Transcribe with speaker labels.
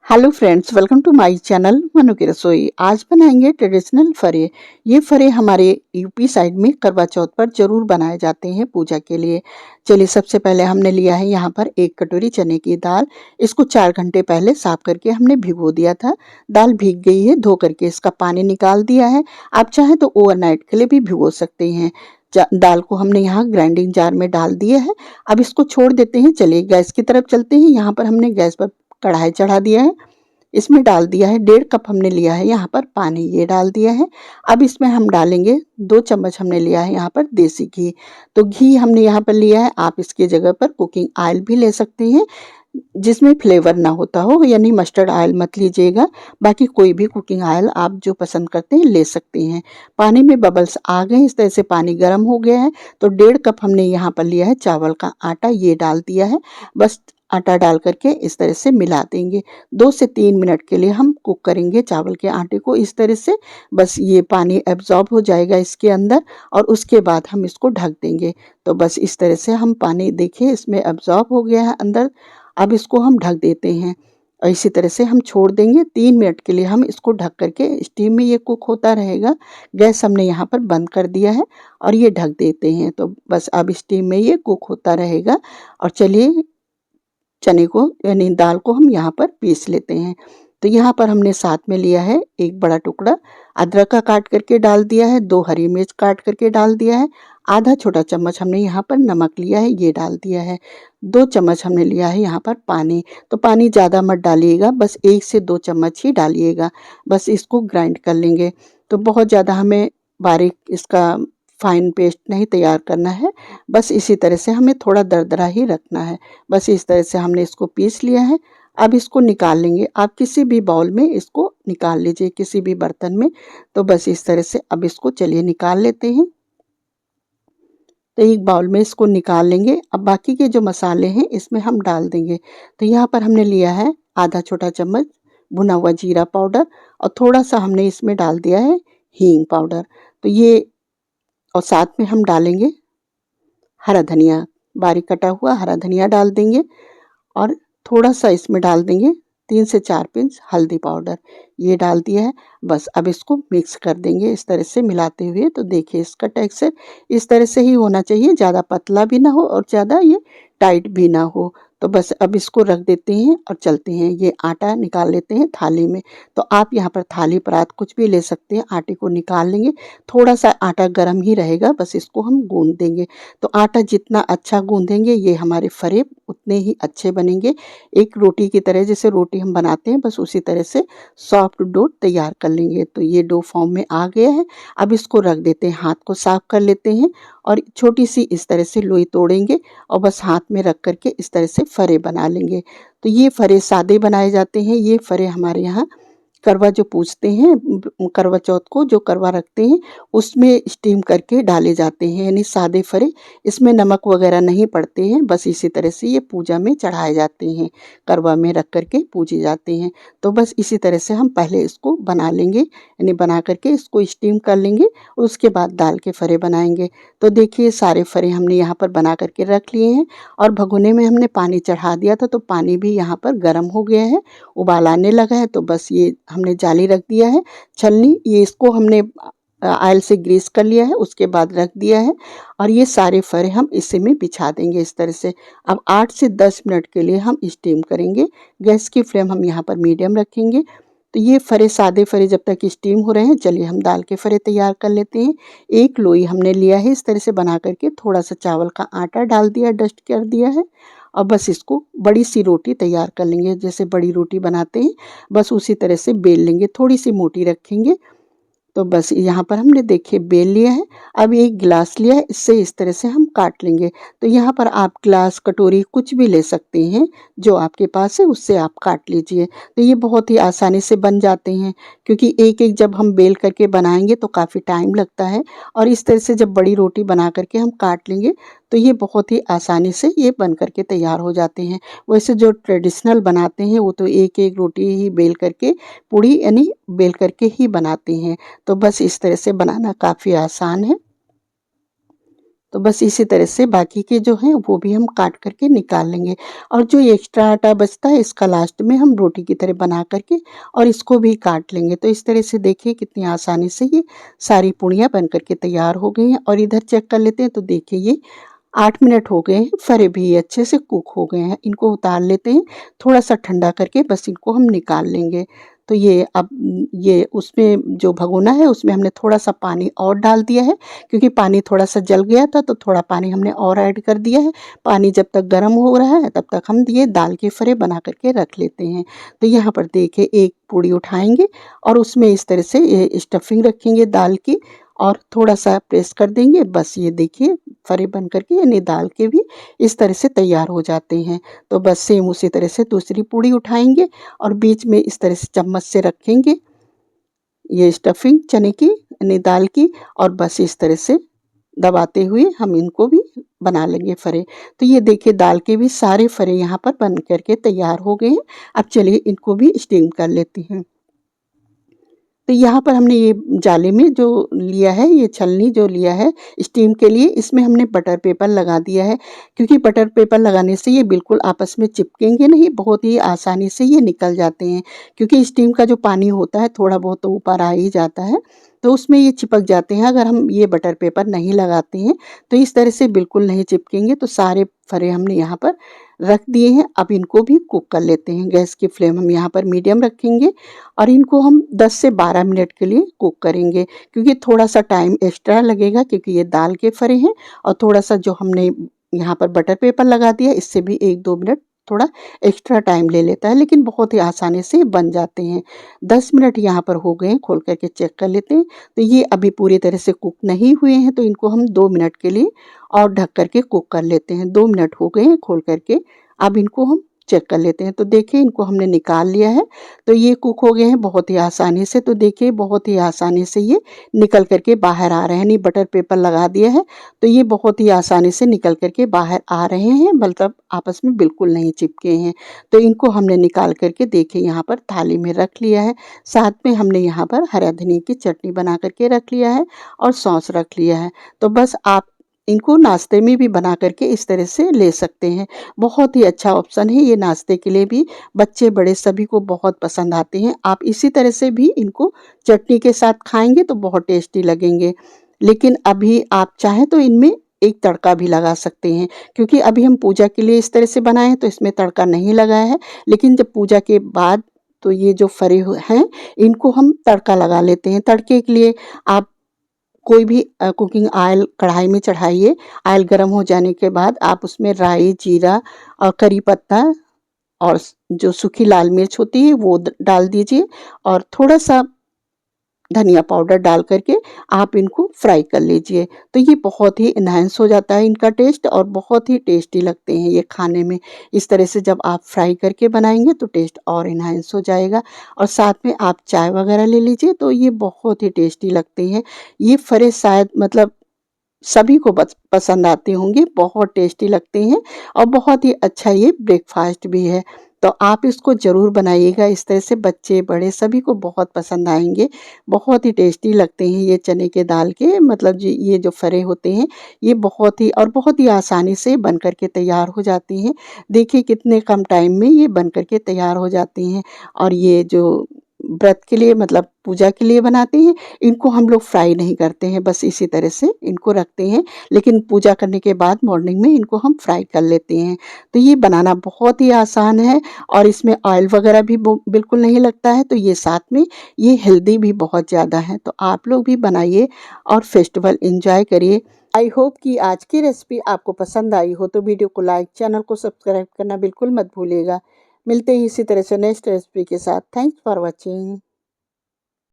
Speaker 1: Hello friends, welcome to my channel Manu की रसोई। आज बनाएंगे ट्रेडिशनल फरे। ये फरे हमारे यूपी साइड में करवा चौथ पर जरूर बनाए जाते हैं पूजा के लिए। चलिए, सबसे पहले हमने लिया है यहाँ पर 1 कटोरी चने की दाल। इसको 4 घंटे पहले साफ करके हमने भिगो दिया था। दाल भीग गई है, धो करके इसका पानी निकाल दिया है। आप चाहें तो ओवरनाइट के लिए भी भिगो सकते हैं। दाल को हमने यहाँ ग्राइंडिंग जार में डाल दिया है। अब इसको छोड़ देते हैं। चलिए गैस की तरफ चलते हैं। यहाँ पर हमने गैस पर कढ़ाई चढ़ा दिया है। इसमें डाल दिया है 1.5 कप हमने लिया है यहाँ पर पानी, ये डाल दिया है। अब इसमें हम डालेंगे 2 चम्मच हमने लिया है यहाँ पर देसी घी। तो घी हमने यहाँ पर लिया है। आप इसकी जगह पर कुकिंग ऑयल भी ले सकते हैं जिसमें फ्लेवर ना होता हो, यानी मस्टर्ड ऑयल मत लीजिएगा। बाकी कोई भी कुकिंग ऑयल आप जो पसंद करते हैं ले सकते हैं। पानी में बबल्स आ गए, इस तरह से पानी गर्म हो गया है। तो 1.5 कप हमने यहाँ पर लिया है चावल का आटा, ये डाल दिया है। बस आटा डाल करके इस तरह से मिला देंगे। 2 से 3 मिनट के लिए हम कुक करेंगे चावल के आटे को इस तरह से। बस ये पानी एब्जॉर्ब हो जाएगा इसके अंदर और उसके बाद हम इसको ढक देंगे। तो बस इस तरह से हम पानी, देखिए इसमें एब्जॉर्ब हो गया है अंदर। अब इसको हम ढक देते हैं और इसी तरह से हम छोड़ देंगे। 3 मिनट के लिए हम इसको ढक करके स्टीम में ये कुक होता रहेगा। गैस हमने यहाँ पर बंद कर दिया है और ये ढक देते हैं। तो बस अब स्टीम में ये कुक होता रहेगा। और चलिए, चने को यानी दाल को हम यहाँ पर पीस लेते हैं। तो यहाँ पर हमने साथ में लिया है 1 बड़ा टुकड़ा अदरक का, काट करके डाल दिया है। 2 हरी मिर्च काट करके डाल दिया है। आधा छोटा चम्मच हमने यहाँ पर नमक लिया है, ये डाल दिया है। 2 चम्मच हमने लिया है यहाँ पर पानी। तो पानी ज़्यादा मत डालिएगा, बस 1 से 2 चम्मच ही डालिएगा। बस इसको ग्राइंड कर लेंगे। तो बहुत ज़्यादा हमें बारीक इसका फाइन पेस्ट नहीं तैयार करना है। बस इसी तरह से हमें थोड़ा दरदरा ही रखना है। बस इस तरह से हमने इसको पीस लिया है। अब इसको निकाल लेंगे। आप किसी भी बाउल में इसको निकाल लीजिए, किसी भी बर्तन में। तो बस इस तरह से अब इसको चलिए निकाल लेते हैं। तो एक बाउल में इसको निकाल लेंगे। अब बाकी के जो मसाले हैं इसमें हम डाल देंगे। तो यहाँ पर हमने लिया है आधा छोटा चम्मच भुना हुआ जीरा पाउडर और थोड़ा सा हमने इसमें डाल दिया है हींग पाउडर। तो ये, और साथ में हम डालेंगे हरा धनिया, बारीक कटा हुआ हरा धनिया डाल देंगे। और थोड़ा सा इसमें डाल देंगे 3 से 4 पिंच हल्दी पाउडर, ये डाल दिया है। बस अब इसको मिक्स कर देंगे इस तरह से मिलाते हुए। तो देखिए इसका टेक्सचर इस तरह से ही होना चाहिए, ज़्यादा पतला भी ना हो और ज़्यादा ये टाइट भी ना हो। तो बस अब इसको रख देते हैं और चलते हैं। ये आटा निकाल लेते हैं थाली में। तो आप यहाँ पर थाली परात कुछ भी ले सकते हैं। आटे को निकाल लेंगे। थोड़ा सा आटा गर्म ही रहेगा, बस इसको हम गूंद देंगे। तो आटा जितना अच्छा गूंदेंगे ये हमारे फरे उतने ही अच्छे बनेंगे। एक रोटी की तरह, जैसे रोटी हम बनाते हैं बस उसी तरह से सॉफ्ट डो तैयार कर लेंगे। तो ये डो फॉर्म में आ गया है। अब इसको रख देते हैं, हाथ को साफ कर लेते हैं और छोटी सी इस तरह से लोई तोड़ेंगे और बस हाथ में रख करके इस तरह से फरे बना लेंगे। तो ये फरे सादे बनाए जाते हैं। ये फरे हमारे यहाँ करवा जो पूजते हैं, करवा चौथ को जो करवा रखते हैं उसमें स्टीम करके डाले जाते हैं, यानी सादे फरे। इसमें नमक वगैरह नहीं पड़ते हैं। बस इसी तरह से ये पूजा में चढ़ाए जाते हैं, करवा में रख करके पूजे जाते हैं। तो बस इसी तरह से हम पहले इसको बना लेंगे, यानी बना करके इसको स्टीम कर लेंगे और उसके बाद दाल के फरे बनाएंगे। तो देखिए सारे फरे हमने यहाँ पर बना करके रख लिए हैं और भगोने में हमने पानी चढ़ा दिया था। तो पानी भी यहाँ पर गर्म हो गया है, उबाल आने लगा है। तो बस ये हमने जाली रख दिया है, छलनी, ये इसको हमने ऑयल से ग्रीस कर लिया है, उसके बाद रख दिया है। और ये सारे फरे हम इसी में बिछा देंगे इस तरह से। अब 8 से 10 मिनट के लिए हम स्टीम करेंगे। गैस की फ्लेम हम यहाँ पर मीडियम रखेंगे। तो ये फरे, सादे फरे जब तक स्टीम हो रहे हैं, चलिए हम दाल के फरे तैयार कर लेते हैं। एक लोई हमने लिया है इस तरह से बना करके, थोड़ा सा चावल का आटा डाल दिया, डस्ट कर दिया है। और बस इसको बड़ी सी रोटी तैयार कर लेंगे, जैसे बड़ी रोटी बनाते हैं बस उसी तरह से बेल लेंगे, थोड़ी सी मोटी रखेंगे। तो बस यहाँ पर हमने देखिए बेल लिया है। अब एक गिलास लिया है, इससे इस तरह से हम काट लेंगे। तो यहाँ पर आप गिलास, कटोरी कुछ भी ले सकते हैं, जो आपके पास है उससे आप काट लीजिए। तो ये बहुत ही आसानी से बन जाते हैं, क्योंकि एक एक जब हम बेल करके बनाएंगे तो काफ़ी टाइम लगता है। और इस तरह से जब बड़ी रोटी बना करके हम काट लेंगे तो ये बहुत ही आसानी से ये बन करके तैयार हो जाते हैं। वैसे जो ट्रेडिशनल बनाते हैं वो तो एक एक रोटी ही बेल करके, पूड़ी यानी बेल करके ही बनाते हैं। तो बस इस तरह से बनाना काफ़ी आसान है। तो बस इसी तरह से बाकी के जो हैं वो भी हम काट करके निकाल लेंगे। और जो एक्स्ट्रा आटा बचता है इसका लास्ट में हम रोटी की तरह बना करके और इसको भी काट लेंगे। तो इस तरह से देखिए कितनी आसानी से ये सारी पूड़ियाँ बन करके तैयार हो गई हैं। और इधर चेक कर लेते हैं तो देखिए ये 8 मिनट हो गए हैं, फरे भी अच्छे से कुक हो गए हैं। इनको उतार लेते हैं, थोड़ा-सा ठंडा करके बस इनको हम निकाल लेंगे। तो ये अब ये उसमें जो भगोना है उसमें हमने थोड़ा-सा पानी और डाल दिया है, क्योंकि पानी थोड़ा-सा जल गया था तो थोड़ा पानी हमने और ऐड कर दिया है। पानी जब तक गर्म हो रहा है तब तक हम ये दाल के फरे बना कर के रख लेते हैं। तो यहाँ पर देखिए एक पूड़ी उठाएँगे और उसमें इस तरह से ये स्टफिंग रखेंगे दाल की और थोड़ा-सा प्रेस कर देंगे। बस ये देखिए फरे बन कर के यानी दाल के भी इस तरह से तैयार हो जाते हैं। तो बस सेम उसी तरह से दूसरी पूड़ी उठाएँगे और बीच में इस तरह से चम्मच से रखेंगे ये स्टफिंग चने की यानी दाल की, और बस इस तरह से दबाते हुए हम इनको भी बना लेंगे फरे। तो ये देखिए दाल के भी सारे फरे यहाँ पर बन कर के तैयार हो गए हैं। अब चलिए इनको भी स्टीम कर लेती हूँ। तो यहाँ पर हमने ये जाली में जो लिया है, ये छलनी जो लिया है स्टीम के लिए, इसमें हमने बटर पेपर लगा दिया है, क्योंकि बटर पेपर लगाने से ये बिल्कुल आपस में चिपकेंगे नहीं, बहुत ही आसानी से ये निकल जाते हैं। क्योंकि स्टीम का जो पानी होता है थोड़ा बहुत तो ऊपर आ ही जाता है, तो उसमें ये चिपक जाते हैं। अगर हम ये बटर पेपर नहीं लगाते हैं तो इस तरह से बिल्कुल नहीं चिपकेंगे। तो सारे फरे हमने यहाँ पर रख दिए हैं। अब इनको भी कुक कर लेते हैं। गैस की फ्लेम हम यहाँ पर मीडियम रखेंगे और इनको हम 10 से 12 मिनट के लिए कुक करेंगे, क्योंकि थोड़ा-सा टाइम एक्स्ट्रा लगेगा, क्योंकि ये दाल के फरे हैं और थोड़ा-सा जो हमने यहाँ पर बटर पेपर लगा दिया इससे भी 1-2 मिनट थोड़ा एक्स्ट्रा टाइम ले लेता है, लेकिन बहुत ही आसानी से बन जाते हैं। 10 मिनट यहाँ पर हो गए हैं, खोल कर के चेक कर लेते हैं। तो ये अभी पूरी तरह से कुक नहीं हुए हैं, तो इनको हम 2 मिनट के लिए और ढक कर के कुक कर लेते हैं। 2 मिनट हो गए हैं खोल कर के, अब इनको हम चेक कर लेते हैं। तो देखिए इनको हमने निकाल लिया है, तो ये कुक हो गए हैं बहुत ही आसानी से। तो देखिए बहुत ही आसानी से ये निकल कर के बाहर आ रहे हैं, यानी बटर पेपर लगा दिया है तो ये बहुत ही आसानी से निकल कर के बाहर आ रहे हैं, मतलब आपस में बिल्कुल नहीं चिपके हैं। तो इनको हमने निकाल कर के देखिए यहाँ पर थाली में रख लिया है। साथ में हमने यहाँ पर हरा धनिया की चटनी बना कर के रख लिया है और सॉस रख लिया है। तो बस आप इनको नाश्ते में भी बना कर के इस तरह से ले सकते हैं। बहुत ही अच्छा ऑप्शन है ये नाश्ते के लिए भी, बच्चे बड़े सभी को बहुत पसंद आते हैं। आप इसी तरह से भी इनको चटनी के साथ खाएँगे तो बहुत टेस्टी लगेंगे। लेकिन अभी आप चाहें तो इनमें एक तड़का भी लगा सकते हैं, क्योंकि अभी हम पूजा के लिए इस तरह से बनाए हैं तो इसमें तड़का नहीं लगाया है। लेकिन जब पूजा के बाद तो ये जो फरे हैं इनको हम तड़का लगा लेते हैं। तड़के के लिए आप कोई भी कुकिंग ऑयल कढ़ाई में चढ़ाइए। ऑयल गरम हो जाने के बाद आप उसमें राई, जीरा और करी पत्ता और जो सूखी लाल मिर्च होती है वो डाल दीजिए और थोड़ा-सा धनिया पाउडर डाल कर के आप इनको फ्राई कर लीजिए। तो ये बहुत ही एनहांस हो जाता है इनका टेस्ट और बहुत ही टेस्टी लगते हैं ये खाने में। इस तरह से जब आप फ्राई करके बनाएँगे तो टेस्ट और एनहांस हो जाएगा। और साथ में आप चाय वगैरह ले लीजिए तो ये बहुत ही टेस्टी लगते हैं। ये फरे शायद मतलब सभी को पसंद आते होंगे, बहुत टेस्टी लगते हैं और बहुत ही अच्छा ये ब्रेकफ़ास्ट भी है। तो आप इसको ज़रूर बनाइएगा, इस तरह से बच्चे बड़े सभी को बहुत पसंद आएँगे। बहुत ही टेस्टी लगते हैं ये चने के दाल के मतलब जी ये जो फरे होते हैं, ये बहुत ही आसानी से बन कर के तैयार हो जाते हैं। देखिए कितने कम टाइम में ये बन कर के तैयार हो जाते हैं। और ये जो व्रत के लिए मतलब पूजा के लिए बनाते हैं, इनको हम लोग फ्राई नहीं करते हैं, बस इसी तरह से इनको रखते हैं। लेकिन पूजा करने के बाद मॉर्निंग में इनको हम फ्राई कर लेते हैं। तो ये बनाना बहुत ही आसान है और इसमें ऑयल वगैरह भी बिल्कुल नहीं लगता है, तो ये साथ में ये हेल्दी भी बहुत ज़्यादा है। तो आप लोग भी बनाइए और फेस्टिवल एंजॉय करिए। आई होप कि आज की रेसिपी आपको पसंद आई हो, तो वीडियो को लाइक, चैनल को सब्सक्राइब करना बिल्कुल मत भूलिएगा। मिलते ही इसी तरह से नेक्स्ट रेसिपी के साथ। Thanks for watching.